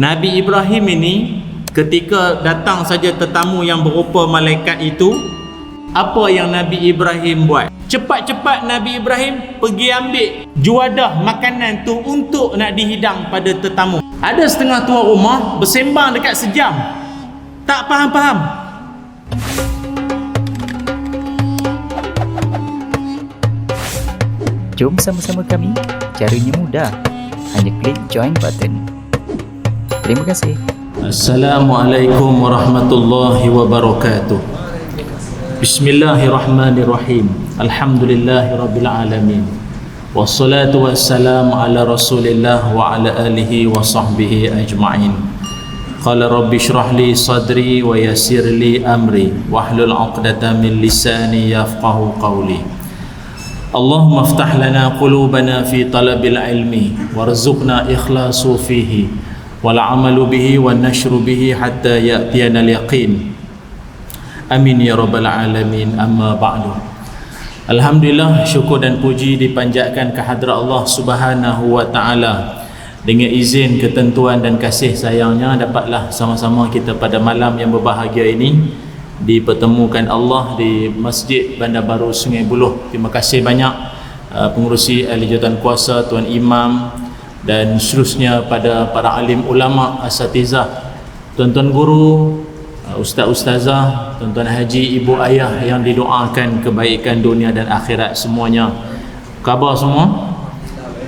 Nabi Ibrahim ini ketika datang saja tetamu yang berupa malaikat itu, apa yang Nabi Ibrahim buat? Cepat-cepat Nabi Ibrahim pergi ambil juadah makanan tu untuk nak dihidang pada tetamu. Ada setengah tuan rumah bersembang dekat sejam, tak faham-faham. Jom sama-sama kami, caranya mudah. Hanya klik join button. Terima kasih. Assalamualaikum warahmatullahi wabarakatuh. Bismillahirrahmanirrahim. Alhamdulillahirabbil alamin. Wassalatu wassalamu ala Rasulillah wa ala alihi wa sahbihi ajma'in. Qala rabbi shrah li sadri wa yassir li amri wahlul 'uqdatam min lisani yafqahu qawli. Allahumma iftah lana qulubana fi talabil ilmi warzuqna ikhlasu fihi wal 'amalu bihi wan nashru bihi hatta ya'tiyana al yaqin. Amin ya rabbal alamin. Amma ba'du. Alhamdulillah, syukur dan puji dipanjatkan kehadrat Allah Subhanahu wa taala. Dengan izin, ketentuan dan kasih sayangnya, dapatlah sama-sama kita pada malam yang berbahagia ini dipertemukan Allah di Masjid Bandar Baru Sungai Buloh. Terima kasih banyak pengurusi ahli jawatan kuasa, tuan imam dan seterusnya, pada para alim ulama, asatizah, tuan-tuan guru, ustaz-ustazah, tuan-tuan haji, ibu ayah yang didoakan kebaikan dunia dan akhirat semuanya. Khabar semua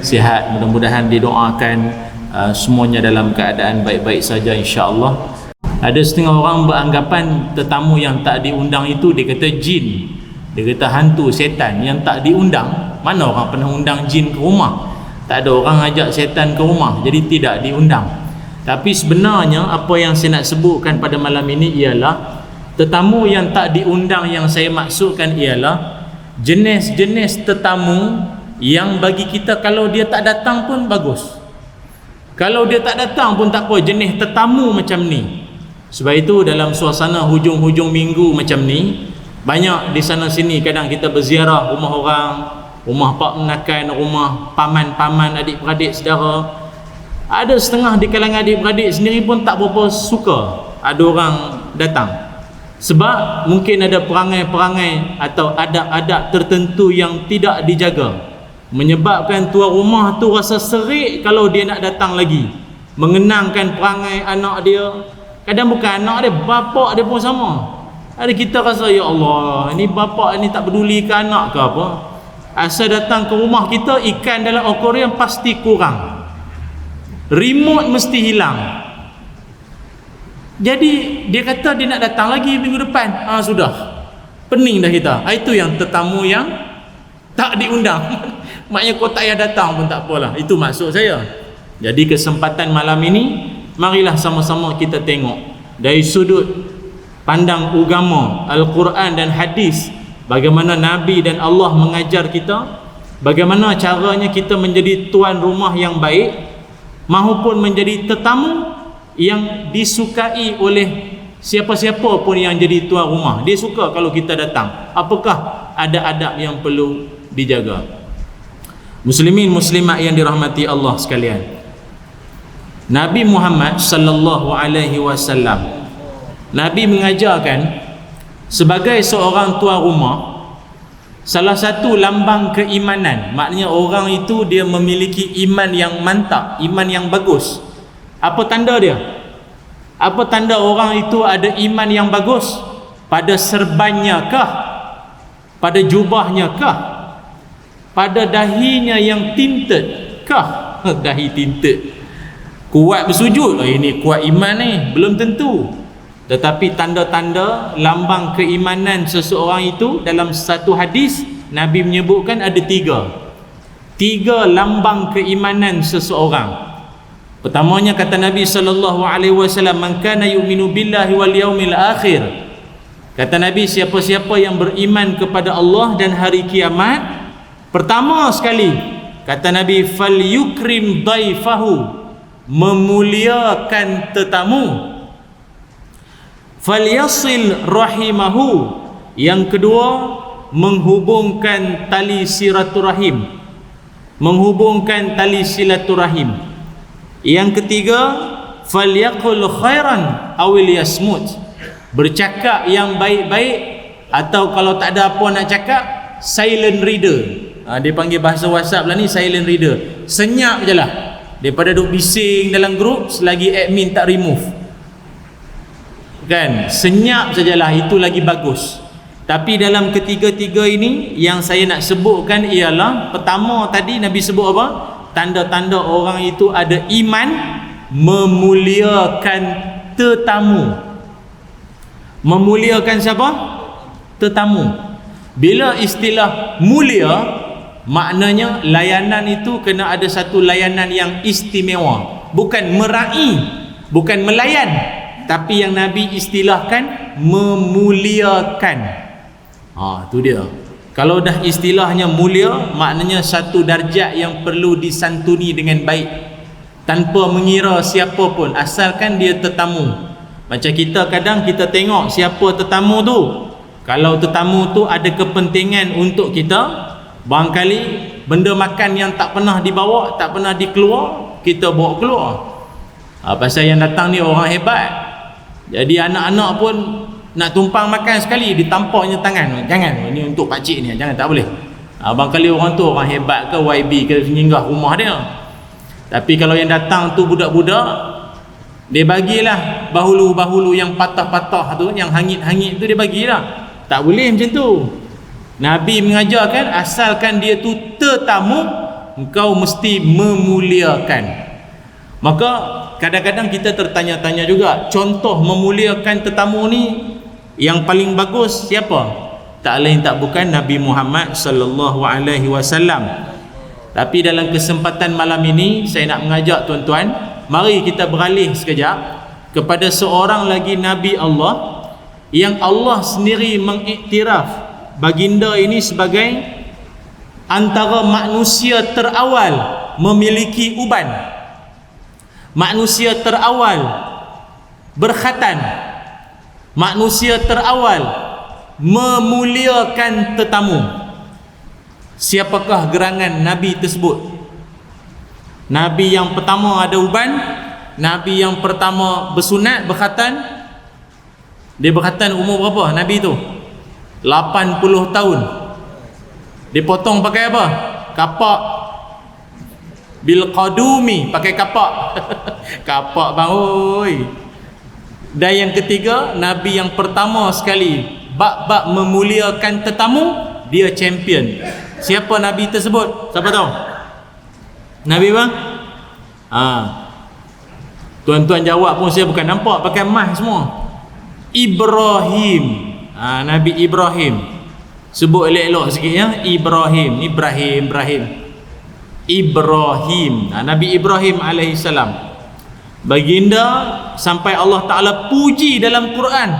sihat, mudah-mudahan didoakan semuanya dalam keadaan baik-baik saja, insya-Allah. Ada setengah orang beranggapan tetamu yang tak diundang itu dia kata jin, dia kata hantu, setan yang tak diundang. Mana orang pernah undang jin ke rumah? Tak ada orang ajak setan ke rumah, jadi tidak diundang. Tapi sebenarnya apa yang saya nak sebutkan pada malam ini ialah tetamu yang tak diundang. Yang saya maksudkan ialah jenis-jenis tetamu yang bagi kita kalau dia tak datang pun bagus, kalau dia tak datang pun tak apa, jenis tetamu macam ni. Sebab itu dalam suasana hujung-hujung minggu macam ni, banyak di sana sini kadang kita berziarah rumah orang, rumah pak menakan, rumah paman-paman, adik-beradik saudara. Ada setengah di kalangan adik-beradik sendiri pun tak berapa suka ada orang datang, sebab mungkin ada perangai-perangai atau adab-adab tertentu yang tidak dijaga, menyebabkan tuan rumah tu rasa serik kalau dia nak datang lagi, mengenangkan perangai anak dia. Kadang bukan anak dia, bapak dia pun sama. Ada kita rasa, ya Allah, ni bapak ni tak peduli ke anak ke apa, asal datang ke rumah kita, ikan dalam akuarium pasti kurang, remote mesti hilang. Jadi dia kata dia nak datang lagi minggu depan. Sudah, pening dah kita. Itu yang tetamu yang tak diundang. Maknanya kau tak payah datang pun tak apalah. Itu maksud saya. Jadi kesempatan malam ini, marilah sama-sama kita tengok dari sudut pandang agama, Al-Quran dan hadis, bagaimana Nabi dan Allah mengajar kita, bagaimana caranya kita menjadi tuan rumah yang baik maupun menjadi tetamu yang disukai oleh siapa-siapa pun yang jadi tuan rumah. Dia suka kalau kita datang. Apakah ada adab yang perlu dijaga? Muslimin muslimat yang dirahmati Allah sekalian, Nabi Muhammad sallallahu alaihi wasallam, Nabi mengajarkan sebagai seorang tuan rumah, salah satu lambang keimanan, maknanya orang itu dia memiliki iman yang mantap, iman yang bagus. Apa tanda dia? Apa tanda orang itu ada iman yang bagus? Pada serbannya kah? Pada jubahnya kah? Pada dahinya yang tinted kah? Dahi tinted. Kuat bersujud, ini kuat iman ni, belum tentu. Tetapi tanda-tanda lambang keimanan seseorang itu, dalam satu hadis Nabi menyebutkan ada tiga lambang keimanan seseorang. Pertamanya kata Nabi sallallahu alaihi wasallam, man kana yu'minu billahi wal yaumil akhir. Kata Nabi, siapa-siapa yang beriman kepada Allah dan hari kiamat, pertama sekali kata Nabi, fal yukrim daifahu, memuliakan tetamu. Falyasil rahimahu, yang kedua menghubungkan tali silaturahim, menghubungkan tali silaturahim. Yang ketiga, falyaqul khairan aw liyasmut. Bercakap yang baik-baik, atau kalau tak ada apa nak cakap, silent reader. Dia panggil bahasa WhatsApp lah ni, silent reader. Senyap je lah, daripada duk bising dalam grup selagi admin tak remove. Kan, senyap sajalah, itu lagi bagus. Tapi dalam ketiga-tiga ini yang saya nak sebutkan ialah, pertama tadi Nabi sebut apa? Tanda-tanda orang itu ada iman, memuliakan tetamu. Memuliakan siapa? Tetamu. Bila istilah mulia, maknanya layanan itu kena ada satu layanan yang istimewa, bukan meraih, bukan melayan, tapi yang Nabi istilahkan memuliakan. Tu dia. Kalau dah istilahnya mulia, maknanya satu darjat yang perlu disantuni dengan baik, tanpa mengira siapa pun, asalkan dia tetamu. Macam kita kadang kita tengok siapa tetamu tu. Kalau tetamu tu ada kepentingan untuk kita, barangkali benda makan yang tak pernah dibawa, tak pernah dikeluar, kita bawa keluar. Pasal yang datang ni orang hebat, jadi anak-anak pun nak tumpang makan sekali, ditampaknya tangan. Jangan, ni untuk pakcik ni, jangan, tak boleh. Barangkali orang tu orang hebat ke, YB ke, singgah rumah dia. Tapi kalau yang datang tu budak-budak, dia bagilah bahulu-bahulu yang patah-patah tu, yang hangit-hangit tu dia bagilah. Tak boleh macam tu. Nabi mengajarkan, asalkan dia tu tetamu, engkau mesti memuliakan. Maka kadang-kadang kita tertanya-tanya juga, contoh memuliakan tetamu ni yang paling bagus siapa? Tak lain tak bukan Nabi Muhammad sallallahu alaihi wasallam. Tapi dalam kesempatan malam ini saya nak mengajak tuan-tuan, mari kita beralih sekejap kepada seorang lagi Nabi Allah yang Allah sendiri mengiktiraf baginda ini sebagai antara manusia terawal memiliki uban, manusia terawal berkhatan, manusia terawal memuliakan tetamu. Siapakah gerangan Nabi tersebut? Nabi yang pertama ada uban, Nabi yang pertama bersunat, berkhatan. Dia berkhatan umur berapa Nabi tu? 80 tahun. Dia potong pakai apa? Kapak. Bil qadumi, pakai kapak. Kapak bang, oi. Dan yang ketiga, Nabi yang pertama sekali bab-bab memuliakan tetamu, dia champion. Siapa Nabi tersebut? Siapa tahu? Nabi bang? Tuan-tuan jawab pun saya bukan nampak, pakai mic semua. Ibrahim. Nabi Ibrahim. Sebut elok-elok sikit ya. Ibrahim. Ibrahim. Nabi Ibrahim alaihissalam. Baginda sampai Allah Ta'ala puji dalam Quran.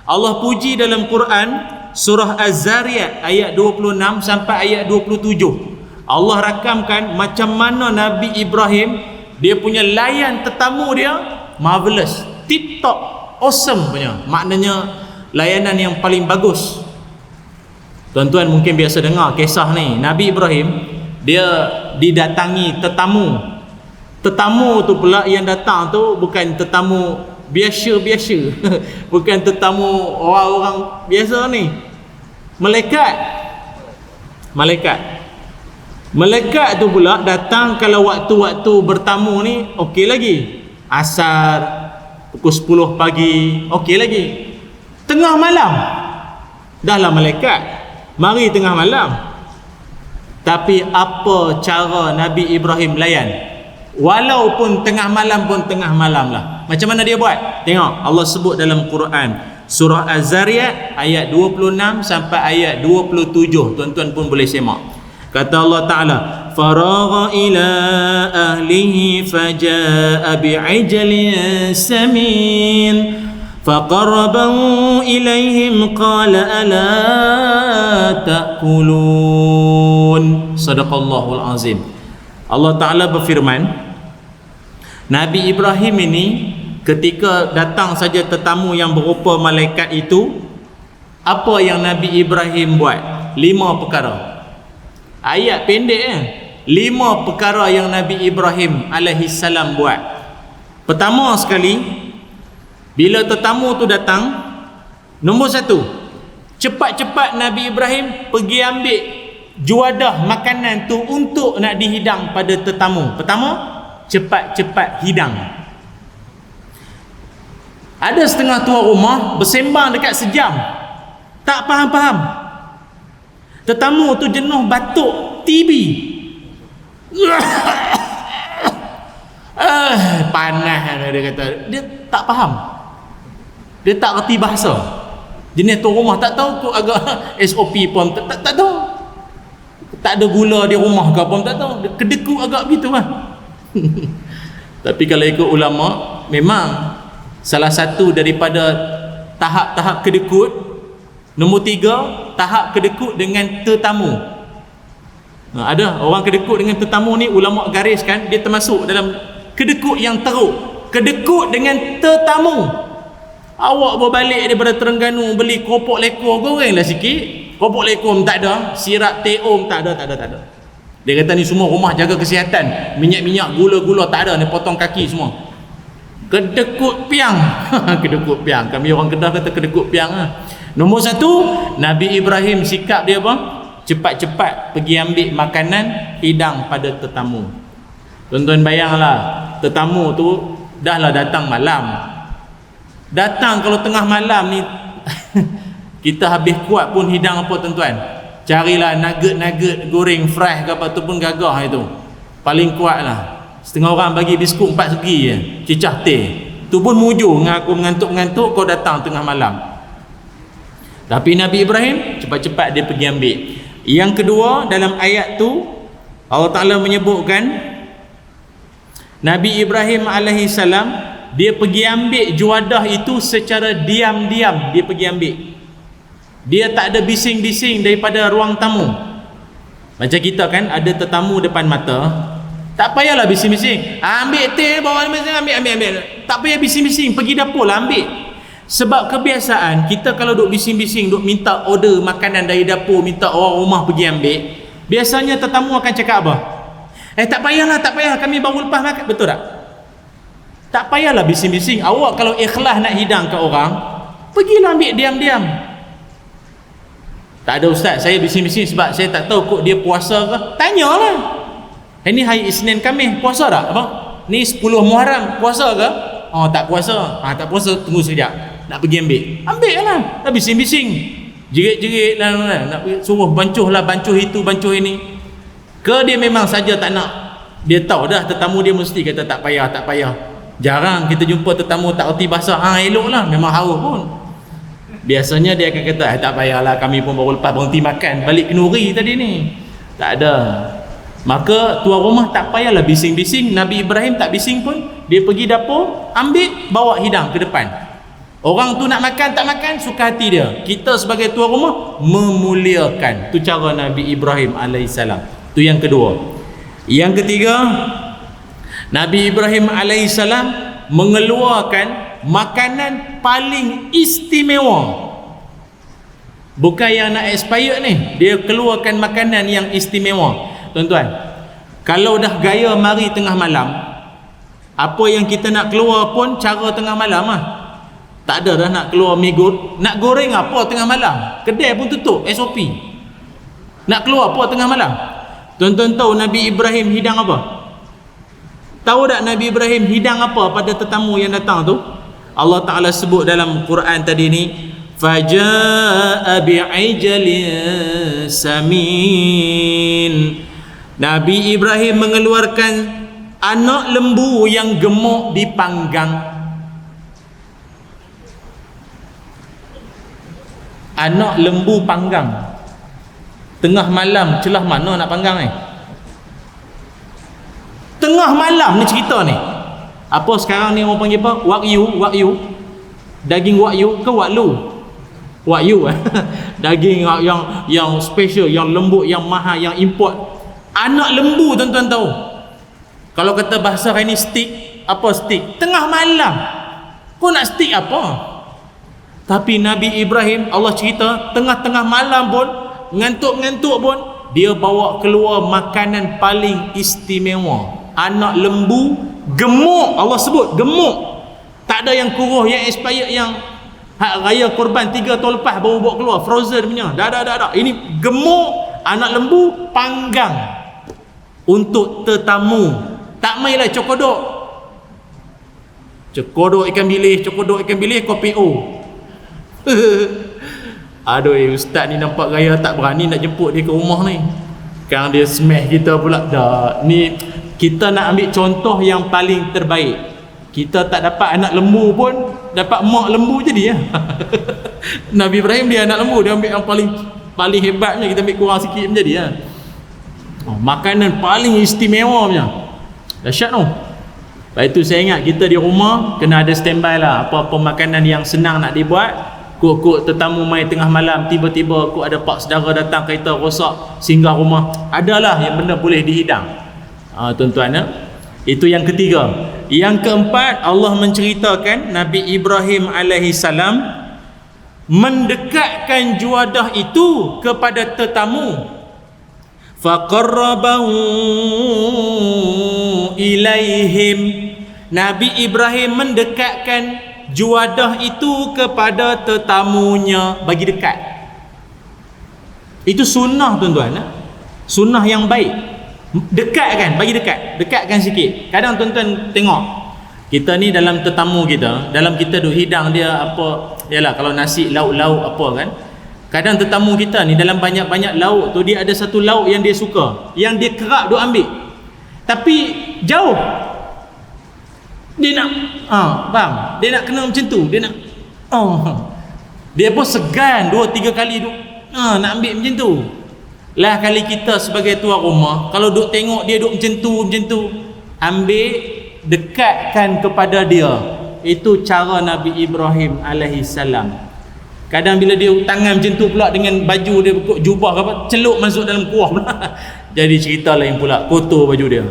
Allah puji dalam Quran surah Az-Zariyat ayat 26 sampai ayat 27. Allah rakamkan macam mana Nabi Ibrahim dia punya layan tetamu dia marvelous, tip top, awesome punya. Maknanya layanan yang paling bagus. Tuan-tuan mungkin biasa dengar kisah ni. Nabi Ibrahim dia didatangi tetamu. Tetamu tu pula yang datang tu bukan tetamu biasa-biasa. Bukan tetamu orang-orang biasa ni. Malaikat tu pula datang kalau waktu-waktu bertamu ni okey lagi. Asar, pukul 10 pagi, okey lagi. Tengah malam dahlah malaikat. Mari tengah malam. Tapi apa cara Nabi Ibrahim layan? Walaupun tengah malam pun tengah malam lah. Macam mana dia buat? Tengok Allah sebut dalam Quran surah Az-Zariyat ayat 26 sampai ayat 27. Tuan-tuan pun boleh semak. Kata Allah Ta'ala, faragha ila ahlihi faja'a bi'ijlin samin faqarrabahu ilaihim qala ala ta'kulun. Sadaqallahul azim. Allah Ta'ala berfirman, Nabi Ibrahim ini ketika datang saja tetamu yang berupa malaikat itu, apa yang Nabi Ibrahim buat? 5 perkara. Ayat pendek 5 perkara yang Nabi Ibrahim alaihissalam buat. Pertama sekali, bila tetamu tu datang, nombor satu, cepat-cepat Nabi Ibrahim pergi ambil juadah makanan tu untuk nak dihidang pada tetamu. Pertama, cepat-cepat hidang. Ada setengah tuan rumah bersembang dekat sejam, tak faham-faham. Tetamu tu jenuh batuk TB. Panas dia kata. Dia tak faham. Dia tak reti bahasa. Jenis tuan rumah tak tahu tu agak SOP pun tak tahu. Tak ada gula di rumah ke pun tak tahu. Dia kedekut agak begitu lah. Tapi kalau ikut ulama, memang salah satu daripada tahap-tahap kedekut, nombor 3, tahap kedekut dengan tetamu. Ada orang kedekut dengan tetamu ni, ulama gariskan dia termasuk dalam kedekut yang teruk. Kedekut dengan tetamu. Awak berbalik daripada Terengganu beli keropok lekor, gorenglah sikit. Keropok lekor tak ada, sirap teh om tak ada. Dia kata ni semua rumah jaga kesihatan, minyak-minyak, gula-gula tak ada, ni potong kaki semua. Kedekut piang. Kedekut piang, kami orang Kedah kata kedekut piang lah. Nombor 1, Nabi Ibrahim sikap dia apa? Cepat-cepat pergi ambil makanan, hidang pada tetamu. Tuan-tuan bayanglah, tetamu tu dah lah datang malam. Datang kalau tengah malam ni kita habis kuat pun hidang apa tuan-tuan? Carilah nugget-nugget goreng fresh ke apa tu pun gagah itu. Paling kuat lah. Setengah orang bagi biskut 4 segi je, cicah teh. Tu pun mujur dengan aku mengantuk-mengantuk, kau datang tengah malam. Tapi Nabi Ibrahim cepat-cepat dia pergi ambil. Yang kedua, dalam ayat tu Allah Ta'ala menyebutkan Nabi Ibrahim alaihissalam dia pergi ambil juadah itu secara diam-diam. Dia pergi ambil. Dia tak ada bising-bising daripada ruang tamu. Macam kita kan ada tetamu depan mata, tak payahlah bising-bising. Ambil teh, bawa ambil. Tak payah bising-bising, pergi dapur lah ambil. Sebab kebiasaan kita kalau duk bising-bising, duk minta order makanan dari dapur, minta orang rumah pergi ambil, biasanya tetamu akan cakap apa? Tak payah, kami baru lepas makan. Betul tak? Tak payahlah bising-bising. Awak kalau ikhlas nak hidang ke orang, pergilah ambil diam-diam. Tak ada ustaz, saya bising-bising sebab saya tak tahu kok dia puasa ke. Tanyalah. Ini hari Isnin Khamis, puasa tak? Apa? Ni 10 Muharram, puasa ke? Oh, tak puasa. Tak puasa, tunggu sekejap. Nak pergi ambil. Ambil lah. Tak bising-bising. Jerit-jerit lah. Nak suruh bancuh itu, bancuh ini. Ke dia memang saja tak nak? Dia tahu dah tetamu dia mesti kata tak payah. Jarang kita jumpa tetamu tak erti bahasa. Elok lah, memang haus pun. Biasanya dia akan kata tak payahlah, kami pun baru lepas berhenti makan balik kenuri tadi ni. Tak ada. Maka tuan rumah tak payahlah bising-bising. Nabi Ibrahim tak bising pun, dia pergi dapur, ambil, bawa hidang ke depan. Orang tu nak makan tak makan, suka hati dia. Kita sebagai tuan rumah memuliakan. Tu cara Nabi Ibrahim alaihissalam. Tu yang kedua. Yang ketiga, Nabi Ibrahim alaihissalam mengeluarkan makanan paling istimewa. Bukan yang nak expired ni, dia keluarkan makanan yang istimewa. Tuan-tuan, kalau dah gaya mari tengah malam, apa yang kita nak keluar pun cara tengah malam lah. Tak ada dah nak keluar nak goreng apa tengah malam, kedai pun tutup, SOP. Nak keluar apa tengah malam? Tuan-tuan tahu Nabi Ibrahim hidang apa? Tahu tak Nabi Ibrahim hidang apa pada tetamu yang datang tu? Allah Ta'ala sebut dalam Quran tadi ni, faja'a bi'ijlin samin. Nabi Ibrahim mengeluarkan anak lembu yang gemuk dipanggang. Anak lembu panggang. Tengah malam, celah mana nak panggang ni? Tengah malam ni cerita ni. Apa sekarang ni orang panggil apa? Wagyu. Daging wagyu ke wagyu? Wagyu. Daging yang special, yang lembut, yang mahal, yang import. Anak lembu, tuan-tuan tahu. Kalau kata bahasa hari ni steak, apa steak? Tengah malam. Kau nak steak apa? Tapi Nabi Ibrahim, Allah cerita, tengah-tengah malam pun, ngantuk-ngantuk pun, dia bawa keluar makanan paling istimewa. anak lembu gemuk. Allah sebut gemuk, tak ada yang kuruh, yang expired, yang hak raya kurban 3 tahun lepas baru bawa keluar, frozen punya. Dah. Ini gemuk, anak lembu panggang untuk tetamu. Tak mainlah cokodok ikan bilis kopi O. Aduh, ustaz ni nampak gaya tak berani nak jemput dia ke rumah ni. Sekarang dia smash kita pula. Dah, ni kita nak ambil contoh yang paling terbaik. Kita tak dapat anak lembu pun, dapat mak lembu jadi ya. Nabi Ibrahim dia anak lembu, dia ambil yang paling hebatnya, kita ambil kurang sikit menjadi ya. Makanan paling istimewa punya. Dahsyat tu. Lepas itu saya ingat kita di rumah kena ada standby lah, apa-apa makanan yang senang nak dibuat. Kok tetamu mai tengah malam, tiba-tiba kok ada pak saudara datang, kereta rosak, singgah rumah, adalah yang benda boleh dihidang. Tuan-tuan ya. Itu yang ketiga. Yang keempat, Allah menceritakan Nabi Ibrahim alaihi salam mendekatkan juadah itu kepada tetamu. Faqarrabahu ilaihim. Nabi Ibrahim mendekatkan juadah itu kepada tetamunya, bagi dekat. Itu sunnah tuan-tuan. Sunnah yang baik. Dekatkan, bagi dekatkan sikit. Kadang tuan-tuan tengok kita ni dalam tetamu kita, dalam kita duk hidang dia apa, yalah kalau nasi lauk-lauk apa kan, kadang tetamu kita ni dalam banyak-banyak lauk tu, dia ada satu lauk yang dia suka, yang dia kerap duk ambil, tapi jauh dia nak faham, dia nak kena macam tu, dia nak dia pun segan 2-3 kali duk nak ambil macam tu. Lah kali kita sebagai tuan rumah, kalau duk tengok dia duk macam tu, ambil, dekatkan kepada dia. Itu cara Nabi Ibrahim alaihi salam. Kadang bila dia tangan macam tu pula dengan baju dia, jubah apa, celup masuk dalam kuah pula. Jadi cerita lain pula, kotor baju dia.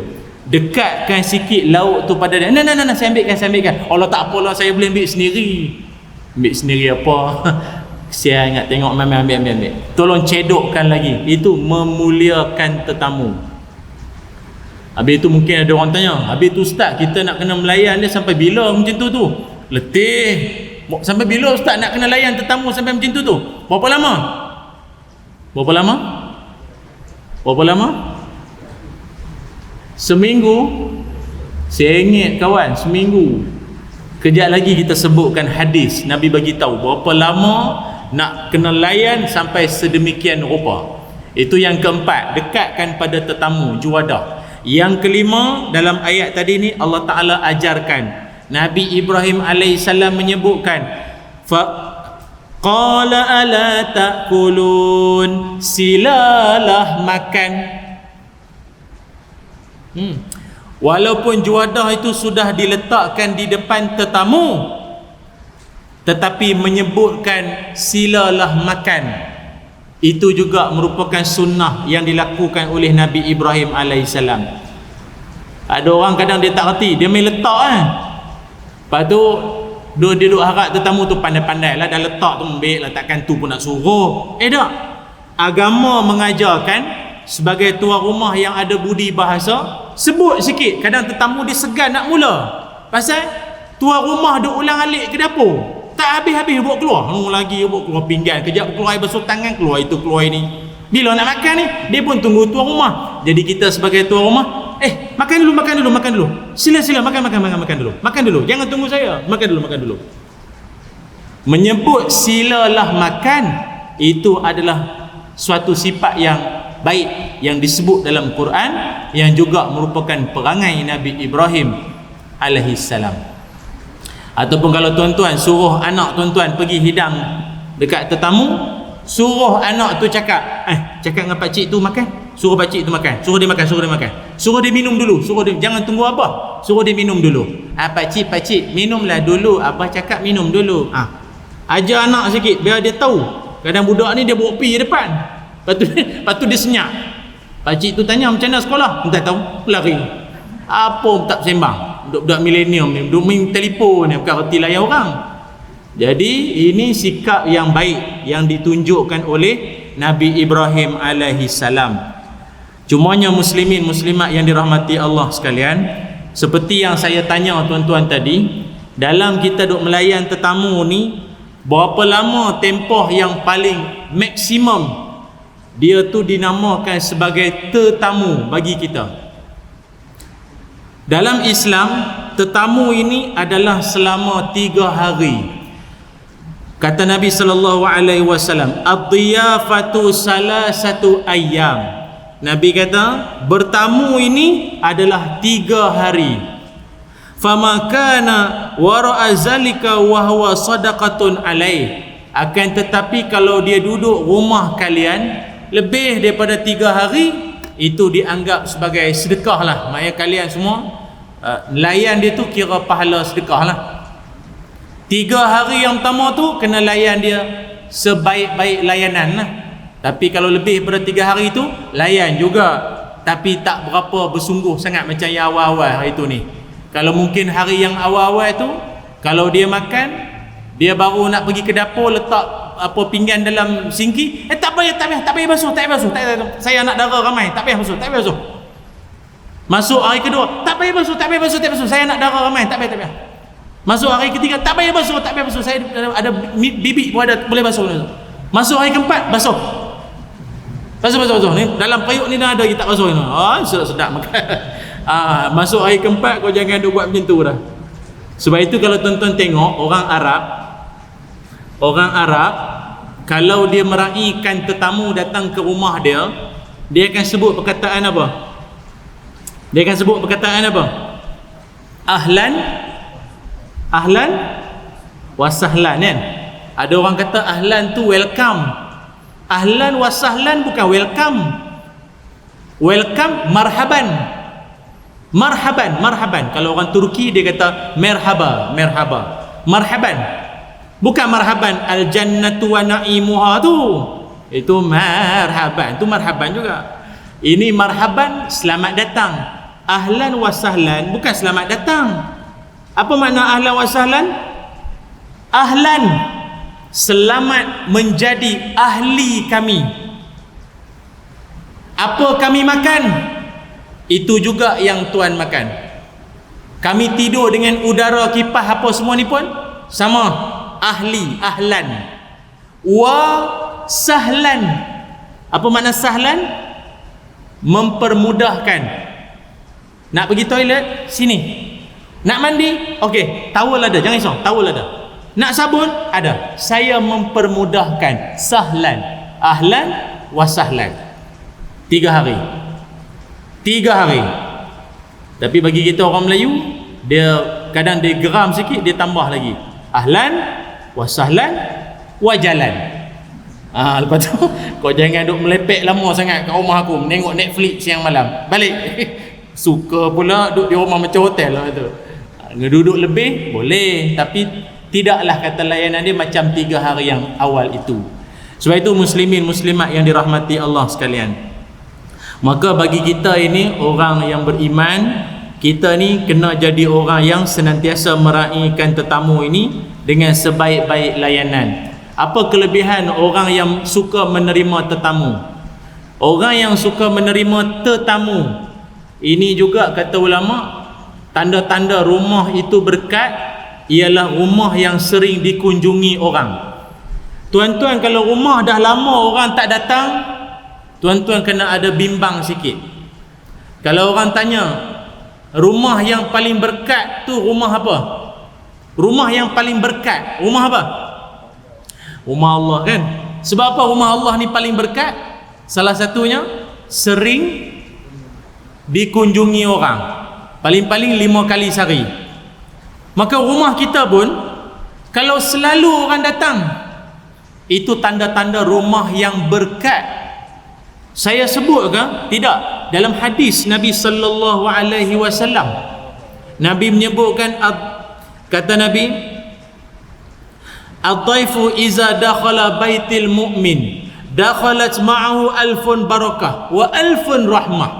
Dekatkan sikit lauk tu pada dia. Nah, saya ambilkan. Allah tak apalah, saya boleh ambil sendiri. Ambil sendiri apa? Saya ingat tengok mama ambil. Tolong cedokkan lagi. Itu memuliakan tetamu. Habis itu mungkin ada orang tanya, habis tu ustaz, kita nak kena melayan dia sampai bila macam tu? Letih. Sampai bila ustaz nak kena layan tetamu sampai macam tu? Berapa lama? Seminggu. Saya ingat kawan, seminggu. Kejap lagi kita sebutkan hadis Nabi bagi tahu berapa lama nak kena layan sampai sedemikian rupa. Itu yang keempat, dekatkan pada tetamu, juadah. Yang kelima, dalam ayat tadi ni Allah Ta'ala ajarkan, Nabi Ibrahim AS menyebutkan, qala ala ta'kulun, silalah makan. Walaupun juadah itu sudah diletakkan di depan tetamu, tetapi menyebutkan silalah makan, itu juga merupakan sunnah yang dilakukan oleh Nabi Ibrahim AS. Ada orang kadang dia tak reti, dia main letak lepas tu dia duduk harap tetamu tu pandai-pandai lah, dah letak tu ambil lah, takkan tu pun nak suruh. Tak, agama mengajarkan sebagai tuan rumah yang ada budi bahasa, sebut sikit. Kadang tetamu dia segan nak mula, pasal tuan rumah duk ulang alik ke dapur, tak habis-habis bawa keluar lagi, bawa keluar pinggan, kejap keluar air basuh tangan, keluar itu keluar ini. Bila nak makan ni, dia pun tunggu tuan rumah. Jadi kita sebagai tuan rumah, makan dulu. Sila makan dulu. Jangan tunggu saya. Makan dulu. Menyebut silalah makan, itu adalah suatu sifat yang baik yang disebut dalam Quran, yang juga merupakan perangai Nabi Ibrahim alaihissalam. Ataupun kalau tuan-tuan suruh anak tuan-tuan pergi hidang dekat tetamu, suruh anak tu cakap dengan pakcik tu makan, suruh pakcik tu makan, suruh dia makan, suruh dia minum dulu, jangan tunggu abah, suruh dia minum dulu. Pakcik minumlah dulu, abah cakap minum dulu. Ajar anak sikit biar dia tahu. Kadang budak ni dia bawa pi depan, lepas tu dia senyap. Pakcik tu tanya macam mana sekolah, tak tahu, lari. Apa tak sembang. Budak-budak milenium ni duk main telefon ni, bukan reti layan orang. Jadi ini sikap yang baik yang ditunjukkan oleh Nabi Ibrahim alaihissalam. Cumanya muslimin muslimat yang dirahmati Allah sekalian, seperti yang saya tanya tuan-tuan tadi, dalam kita duk melayan tetamu ni, berapa lama tempoh yang paling maksimum dia tu dinamakan sebagai tetamu bagi kita? Dalam Islam, tetamu ini adalah selama 3 hari. Kata Nabi sallallahu alaihi wasallam, ad-diyafatu salasatu ayyam. Nabi kata bertamu ini adalah 3 hari. Fama kana wara'a zalika wa huwa sadaqatun alaih. Akan tetapi kalau dia duduk rumah kalian lebih daripada 3 hari, itu dianggap sebagai sedekah lah. Maknanya kalian semua layan dia tu kira pahala sedekah lah. 3 hari yang pertama tu kena layan dia sebaik-baik layanan lah. Tapi kalau lebih daripada 3 hari tu, layan juga, tapi tak berapa bersungguh sangat macam yang awal-awal hari tu ni. Kalau mungkin hari yang awal-awal tu, kalau dia makan, dia baru nak pergi ke dapur, letak apa pinggan dalam sinki, tak payah basuh, saya nak darah ramai, tak payah basuh. Masuk hari kedua, tak payah basuh, saya nak darah ramai, tak payah. Masuk hari ketiga, tak payah basuh, saya ada bibik pun ada, boleh basuh. Masuk hari keempat, basuh. Ni dalam periuk ni dah ada kita basuh ni. Sedap makan. Masuk hari keempat kau jangan duk buat macam tu dah. Sebab itu kalau tuan-tuan tengok orang Arab kalau dia meraihkan tetamu datang ke rumah dia akan sebut perkataan apa? Ahlan wa sahlan kan? Ada orang kata ahlan tu welcome. Ahlan wa sahlan bukan welcome. Welcome marhaban. Kalau orang Turki dia kata merhaba. Marhaban. Bukan marhaban al jannatu wa na'imuha tu. Itu marhaban. Tu marhaban juga. Ini marhaban selamat datang. Ahlan wa sahlan bukan selamat datang. Apa makna ahlan wa sahlan? Ahlan, selamat menjadi ahli kami. Apa kami makan, itu juga yang tuan makan. Kami tidur dengan udara kipas apa semua ni pun sama. Ahli, ahlan. Wa sahlan. Apa makna sahlan? Mempermudahkan. Nak pergi toilet, sini. Nak mandi, okey, towel ada, jangan risau, towel ada. Nak sabun, ada. Saya mempermudahkan. Sahlan, ahlan wa sahlan. 3 hari. Tapi bagi kita orang Melayu, dia kadang dia geram sikit, dia tambah lagi. Ahlan wa sahlan wa jalan. Lepas tu kau jangan duk melepek lama sangat kat rumah aku menengok Netflix siang malam. Balik. Suka pula duduk di rumah macam hotel lah tu. Ngeduduk lebih boleh, tapi tidaklah kata layanan dia macam 3 hari yang awal itu. Sebab itu muslimin muslimat yang dirahmati Allah sekalian, maka bagi kita ini orang yang beriman, kita ni kena jadi orang yang senantiasa meraihkan tetamu ini dengan sebaik-baik layanan. Apa kelebihan orang yang suka menerima tetamu? Orang yang suka menerima tetamu ini juga kata ulama, tanda-tanda rumah itu berkat ialah rumah yang sering dikunjungi orang. Tuan-tuan, kalau rumah dah lama orang tak datang, tuan-tuan kena ada bimbang sikit. Kalau orang tanya, rumah yang paling berkat tu rumah apa? Rumah yang paling berkat, rumah apa? Rumah Allah kan? Sebab apa rumah Allah ni paling berkat? Salah satunya sering dikunjungi orang. Paling-paling 5 kali sehari. Maka rumah kita pun kalau selalu orang datang, itu tanda-tanda rumah yang berkat. Saya sebut ke? Tidak. Dalam hadis Nabi sallallahu alaihi wasallam, Nabi menyebutkan, kata Nabi, ad-dhaifu iza dakhala baitil mu'min dakhalat ma'ahu alfun barakah wa alfun rahmah.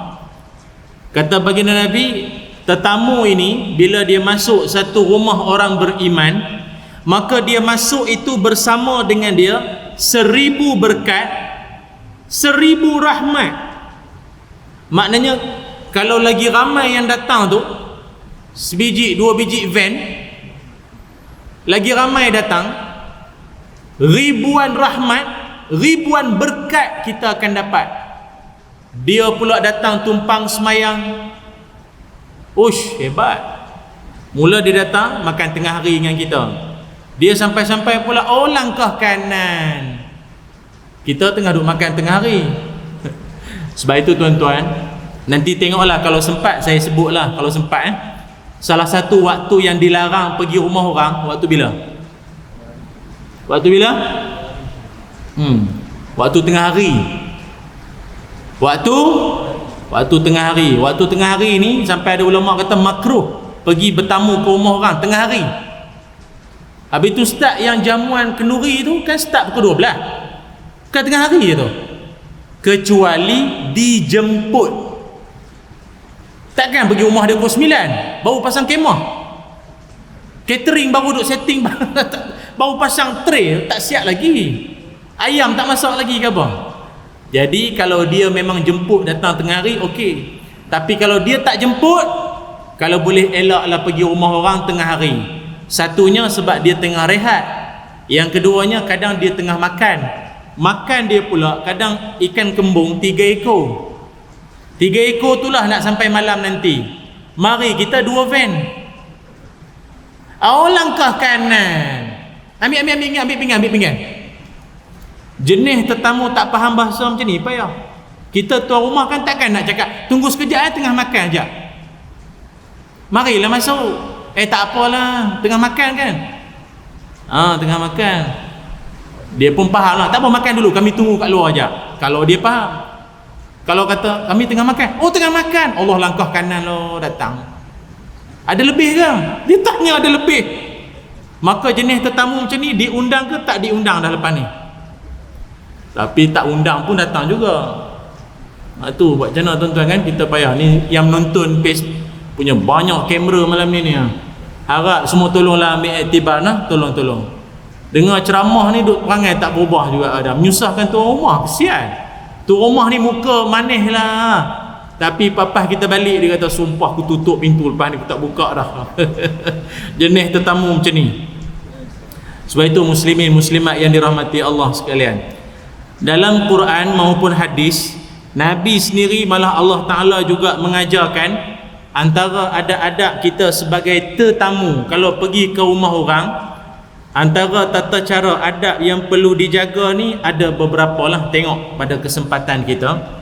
Kata baginda Nabi, tetamu ini bila dia masuk satu rumah orang beriman, maka dia masuk itu bersama dengan dia 1000 berkat, 1000 rahmat, Maknanya kalau lagi ramai yang datang tu, sebiji, 2 biji van, lagi ramai datang, ribuan rahmat, ribuan berkat kita akan dapat. Dia pula datang tumpang semayang, ush, hebat. Mula dia datang makan tengah hari dengan kita, dia sampai-sampai pula, oh langkah kanan, kita tengah duk makan tengah hari. Sebab itu tuan-tuan, nanti tengoklah kalau sempat saya sebutlah, kalau sempat salah satu waktu yang dilarang pergi rumah orang, waktu bila? Waktu bila? Waktu tengah hari. Waktu tengah hari. Waktu tengah hari ni sampai ada ulama kata makruh pergi bertamu ke rumah orang tengah hari. Habis tu start yang jamuan kenduri tu kan start pukul 12. Bukan tengah hari tu. Kecuali dijemput. Takkan pergi rumah dia pukul 9 baru pasang kemah, catering baru duk setting, baru pasang tray, tak siap lagi, ayam tak masak lagi ke apa. Jadi kalau dia memang jemput datang tengah hari, okey. Tapi kalau dia tak jemput, kalau boleh elaklah pergi rumah orang tengah hari. Satunya sebab dia tengah rehat, yang keduanya kadang dia tengah makan dia pula kadang ikan kembung 3 ekor. 3 ekor itulah nak sampai malam nanti. Mari kita 2 van. Langkah kanan. Ambil pinggan. Jenis tetamu tak faham bahasa macam ni payah. Kita tuan rumah kan takkan nak cakap tunggu sekejap tengah makan sekejap. Marilah masuk. Tak apalah, tengah makan kan. Tengah makan. Dia pun faham lah, tak apa makan dulu, kami tunggu kat luar sekejap. Kalau dia faham. Kalau kata kami tengah makan, tengah makan, Allah langkah kanan lo datang. Ada lebih ke? Dia tanya ada lebih. Maka jenis tetamu macam ni diundang ke tak diundang dah lepas ni? Tapi tak undang pun datang juga. Tu buat macam mana tuan-tuan kan, kita payah ni yang menonton page punya banyak kamera malam ni harap semua tolonglah ambil iktibar tolong dengar ceramah ni duk perangai tak berubah juga ada, menyusahkan tuan rumah, kesian. Tuan rumah ni muka manis lah, tapi papah kita balik dia kata sumpah aku tutup pintu lepas ni aku tak buka dah. Jenis tetamu macam ni. Sebab itu muslimin muslimat yang dirahmati Allah sekalian, dalam Quran maupun hadis, Nabi sendiri malah Allah Ta'ala juga mengajarkan antara adab-adab kita sebagai tetamu kalau pergi ke rumah orang. Antara tata cara adab yang perlu dijaga ni ada beberapa lah, tengok pada kesempatan kita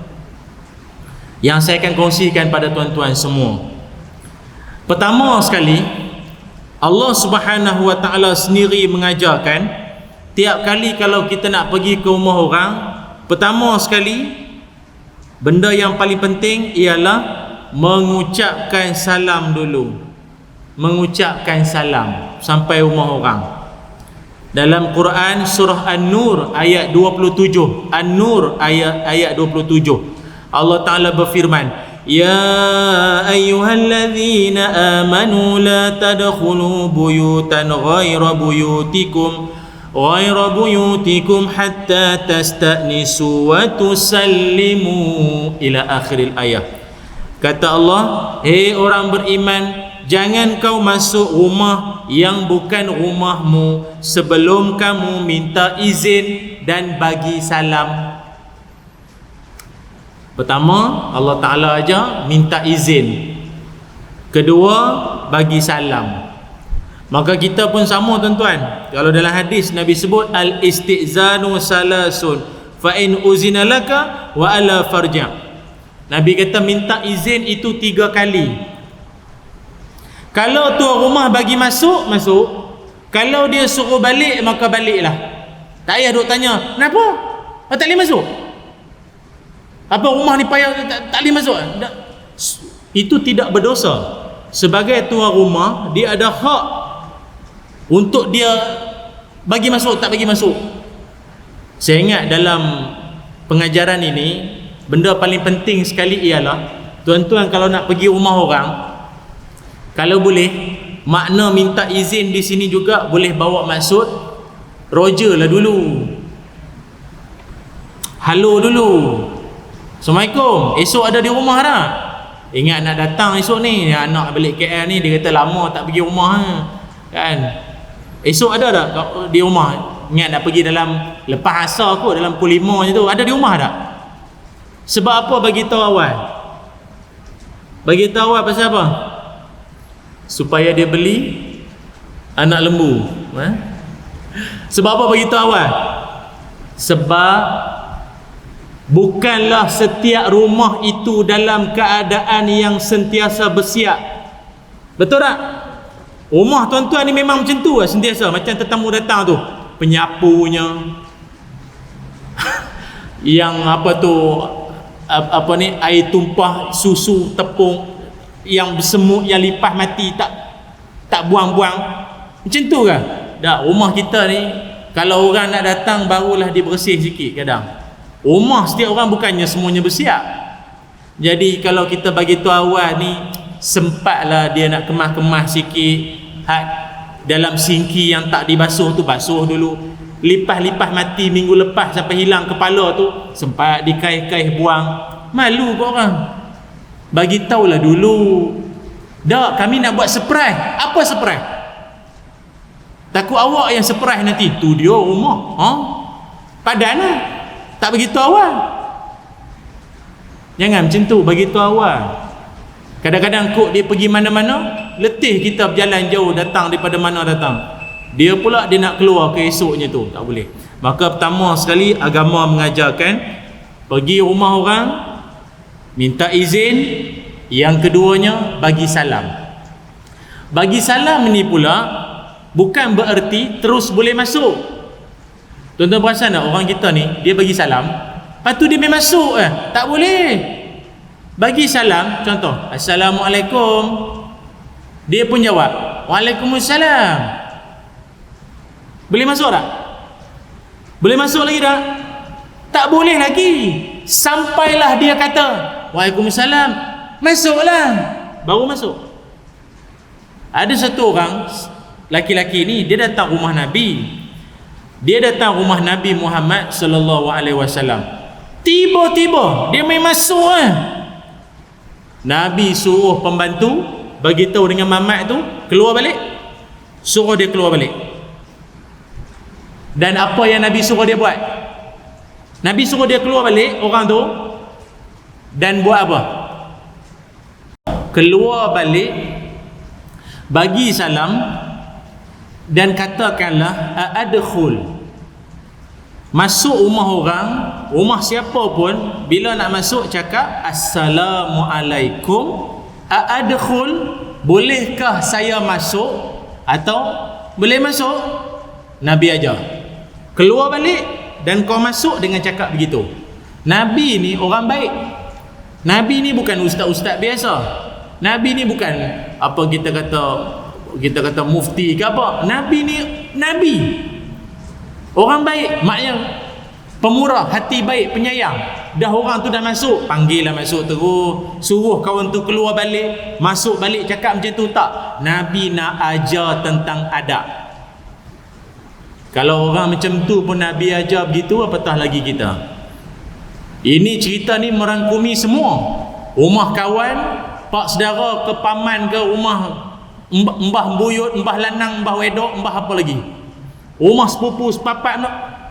yang saya akan kongsikan pada tuan-tuan semua. Pertama sekali, Allah Subhanahu Wa Ta'ala sendiri mengajarkan tiap kali kalau kita nak pergi ke rumah orang, pertama sekali benda yang paling penting ialah mengucapkan salam dulu. Mengucapkan salam sampai rumah orang. Dalam Quran surah An-Nur ayat 27, An-Nur ayat 27, Allah Ta'ala berfirman, Ya ayyuhalladzina amanu la tadkhulu buyutan ghaira buyutikum hatta tasta'nisu wa tusallimu ila akhiril ayat. Kata Allah, hei orang beriman, jangan kau masuk rumah yang bukan rumahmu sebelum kamu minta izin dan bagi salam. Pertama, Allah Ta'ala aja minta izin. Kedua, bagi salam. Maka kita pun sama tuan-tuan. Kalau dalam hadis Nabi sebut al-istizanu salasun fa in uzina laka wa ala farja. Nabi kata minta izin itu 3 kali. Kalau tuan rumah bagi masuk. Kalau dia suruh balik, maka baliklah. Tak payah duk tanya, kenapa? Tak boleh masuk? Apa rumah ni payah tak boleh masuk? Itu tidak berdosa. Sebagai tuan rumah, dia ada hak untuk dia bagi masuk, tak bagi masuk. Saya ingat dalam pengajaran ini, benda paling penting sekali ialah, tuan-tuan kalau nak pergi rumah orang, kalau boleh, makna minta izin di sini juga boleh bawa maksud roger lah dulu, halo dulu. Assalamualaikum, esok ada di rumah tak? Ingat nak datang esok ni, anak balik KL ni, dia kata lama tak pergi rumah kan. Esok ada tak di rumah? Ingat nak pergi dalam lepas asar kot, dalam pukul 5 je tu, ada di rumah tak? Sebab apa bagi tahu awal? Bagi tahu awal pasal apa? Supaya dia beli anak lembu. Sebab apa bagi tahu awal? Sebab bukanlah setiap rumah itu dalam keadaan yang sentiasa bersiap. Betul tak? Rumah tuan-tuan ni memang macam tu lah, sentiasa. Macam tetamu datang tu, penyapunya yang apa tu, apa ni, air tumpah, susu, tepung yang bersemut, yang lipas mati, tak buang-buang. Macam tu kan? Dah, rumah kita ni kalau orang nak datang barulah dia bersih sikit kadang. Rumah setiap orang bukannya semuanya bersiap. Jadi kalau kita bagi tahu awal ni, sempatlah dia nak kemas-kemas sikit, dalam sinki yang tak dibasuh tu basuh dulu, lipas-lipas mati minggu lepas sampai hilang kepala tu sempat dikaih-kaih buang. Malu kau orang. Bagi tahulah dulu. Dak, kami nak buat surprise. Apa surprise? Takut awak yang surprise nanti. Tu dia rumah. Padan lah. Tak beritahu awal. Jangan macam tu, beritahu awal. Kadang-kadang kok dia pergi mana-mana, letih kita berjalan jauh datang daripada mana datang. Dia pula dia nak keluar ke esoknya tu, tak boleh. Maka pertama sekali agama mengajarkan pergi rumah orang minta izin. Yang keduanya bagi salam. Bagi salam ni pula bukan bererti terus boleh masuk. Tuan-tuan perasan tak orang kita ni, dia bagi salam, lepas tu dia main masuk tak boleh. Bagi salam, contoh, Assalamualaikum, dia pun jawab, Waalaikumsalam. Boleh masuk tak? Boleh masuk lagi tak? Tak boleh lagi. Sampailah dia kata Waalaikumsalam, masuklah, baru masuk. Ada satu orang laki-laki ni, dia datang rumah Nabi. Dia datang rumah Nabi Muhammad sallallahu alaihi wasallam. Tiba-tiba dia main masuk Nabi suruh pembantu bagi tahu dengan mamat tu keluar balik. Suruh dia keluar balik. Dan apa yang Nabi suruh dia buat? Nabi suruh dia keluar balik orang tu, dan buat apa? Keluar balik, bagi salam, dan katakanlah adkhul. Masuk rumah orang, rumah siapa pun, bila nak masuk cakap Assalamualaikum, adkhul, bolehkah saya masuk? Atau boleh masuk? Nabi ajar keluar balik dan kau masuk dengan cakap begitu. Nabi ni orang baik. Nabi ni bukan ustaz-ustaz biasa. Nabi ni bukan apa kita kata mufti ke apa. Nabi ni nabi. Orang baik, maknanya pemurah, hati baik, penyayang. Dah orang tu dah masuk, panggillah masuk terus. Suruh kawan tu keluar balik, masuk balik cakap macam tu tak. Nabi nak ajar tentang adab. Kalau orang macam tu pun Nabi ajar begitu, apatah lagi kita. Ini cerita ni merangkumi semua. Rumah kawan, pak saudara ke paman ke, rumah mbah buyut, mbah lanang, mbah wedok, mbah apa lagi, rumah sepupu sepapat,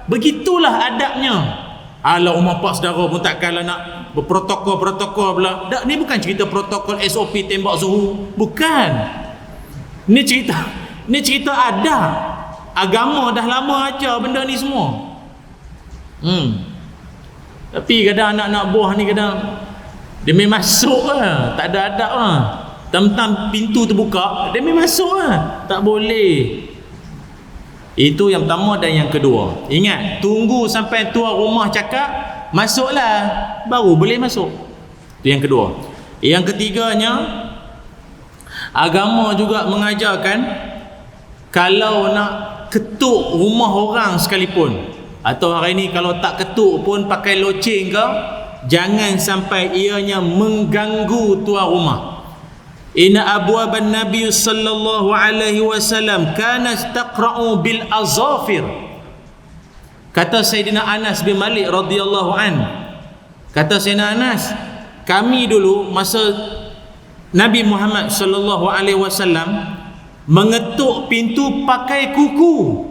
begitulah adabnya. Alah, rumah pak saudara pun takkanlah nak berprotokol-protokol pula. Tak, ni bukan cerita protokol SOP tembak suhu, bukan. Ni cerita adab. Agama dah lama ajar benda ni semua. Tapi kadang anak-anak buah ni kadang dia main masuk tak ada adab Tam-tam pintu terbuka, dia main masuk tak boleh. Itu yang pertama. Dan yang kedua, ingat, tunggu sampai tuan rumah cakap masuklah, baru boleh masuk. Itu yang kedua. Yang ketiganya, agama juga mengajarkan kalau nak ketuk rumah orang sekalipun, atau hari ni kalau tak ketuk pun pakai loceng ke, jangan sampai ianya mengganggu tuan rumah. Inna abwaban Nabi sallallahu alaihi wasallam kana taqra'u bil azafir. Kata Sayyidina Anas bin Malik radhiyallahu an, Kata Sayyidina Anas, kami dulu masa Nabi Muhammad sallallahu alaihi wasallam mengetuk pintu pakai kuku.